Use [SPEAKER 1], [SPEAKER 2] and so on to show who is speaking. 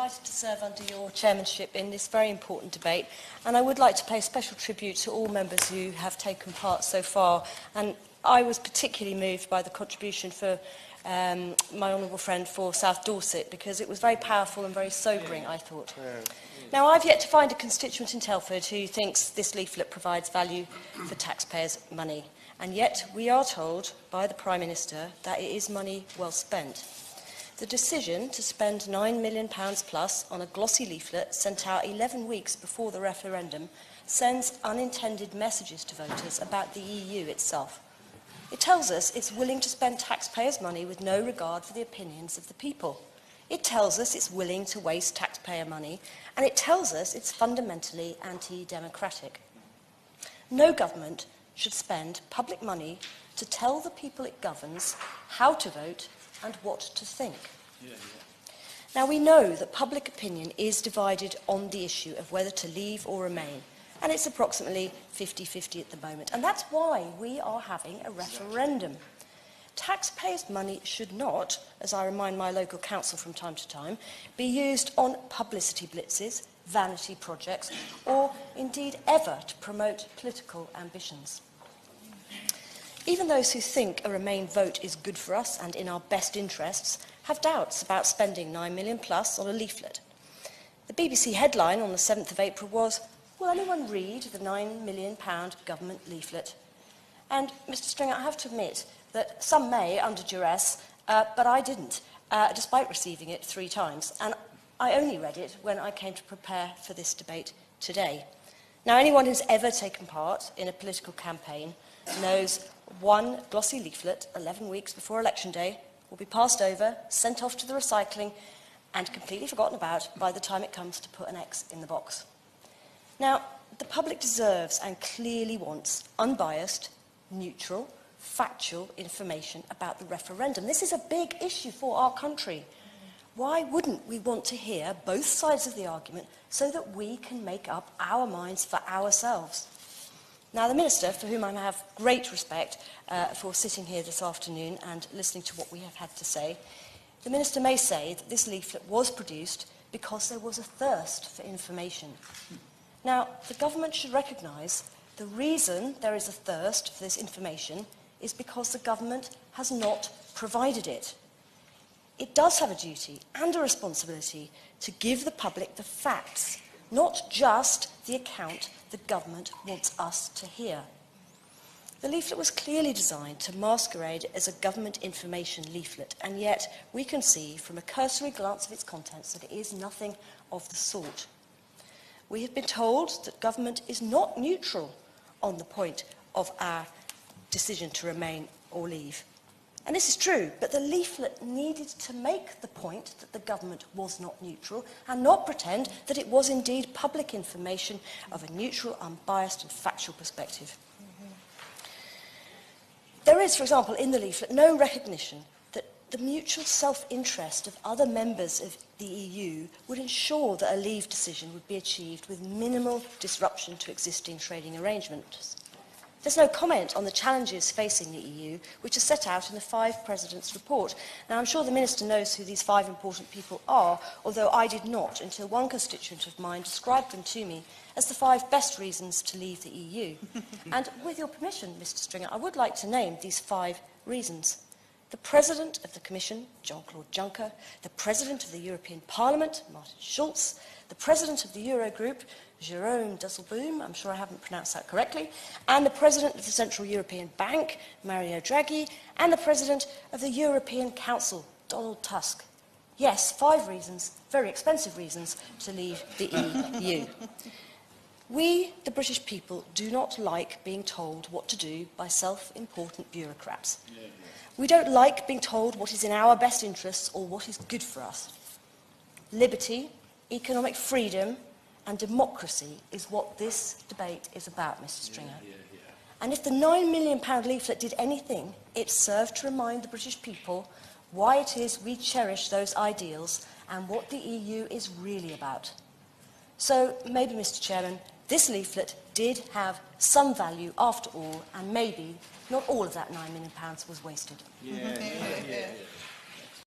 [SPEAKER 1] delighted to serve under your chairmanship in this very important debate, and I would like to pay special tribute to all members who have taken part so far. And I was particularly moved by the contribution for my honourable friend for South Dorset, because it was very powerful and very sobering, I thought. Now, I've yet to find a constituent in Telford who thinks this leaflet provides value for taxpayers' money, and yet we are told by the Prime Minister that it is money well spent. The decision to spend £9 million plus on a glossy leaflet sent out 11 weeks before the referendum sends unintended messages to voters about the EU itself. It tells us it's willing to spend taxpayers' money with no regard for the opinions of the people. It tells us it's willing to waste taxpayer money, and it tells us it's fundamentally anti-democratic. No government should spend public money to tell the people it governs how to vote and what to think. Now, we know that public opinion is divided on the issue of whether to leave or remain, and it's approximately 50-50 at the moment, and that's why we are having a referendum. Taxpayers' money should not, as I remind my local council from time to time, be used on publicity blitzes, vanity projects, or indeed ever to promote political ambitions. Even those who think a Remain vote is good for us and in our best interests have doubts about spending £9 million plus on a leaflet. The BBC headline on the 7th of April was, "Will anyone read the £9 million government leaflet?" And, Mr Stringer, I have to admit that some may under duress, but I didn't, despite receiving it 3 times. And I only read it when I came to prepare for this debate today. Now, anyone who's ever taken part in a political campaign knows one glossy leaflet 11 weeks before election day will be passed over, sent off to the recycling, and completely forgotten about by the time it comes to put an X in the box. Now, the public deserves and clearly wants unbiased, neutral, factual information about the referendum. This is a big issue for our country. Why wouldn't we want to hear both sides of the argument so that we can make up our minds for ourselves? Now, the Minister, for whom I have great respect for sitting here this afternoon and listening to what we have had to say, the Minister may say that this leaflet was produced because there was a thirst for information. Now, the government should recognise the reason there is a thirst for this information is because the government has not provided it. It does have a duty and a responsibility to give the public the facts, not just the account the government wants us to hear. The leaflet was clearly designed to masquerade as a government information leaflet, and yet we can see from a cursory glance of its contents that it is nothing of the sort. We have been told that government is not neutral on the point of our decision to remain or leave. And this is true, but the leaflet needed to make the point that the government was not neutral and not pretend that it was indeed public information of a neutral, unbiased and factual perspective. There is, for example, in the leaflet no recognition that the mutual self-interest of other members of the EU would ensure that a leave decision would be achieved with minimal disruption to existing trading arrangements. There's no comment on the challenges facing the EU, which are set out in the 5 Presidents' report. Now, I'm sure the Minister knows who these 5 important people are, although I did not until one constituent of mine described them to me as the 5 best reasons to leave the EU. And with your permission, Mr Stringer, I would like to name these 5 reasons. The President of the Commission, Jean-Claude Juncker, the President of the European Parliament, Martin Schulz, the President of the Eurogroup, Jérôme Dijsselbloem, I'm sure I haven't pronounced that correctly, and the President of the Central European Bank, Mario Draghi, and the President of the European Council, Donald Tusk. Yes, 5 reasons, very expensive reasons, to leave the EU. We, the British people, do not like being told what to do by self-important bureaucrats. We don't like being told what is in our best interests or what is good for us. Liberty, economic freedom, and democracy is what this debate is about, Mr Stringer. And if the £9 million leaflet did anything, it served to remind the British people why it is we cherish those ideals and what the EU is really about. So maybe, Mr Chairman, this leaflet did have some value after all, and maybe not all of that £9 million was wasted.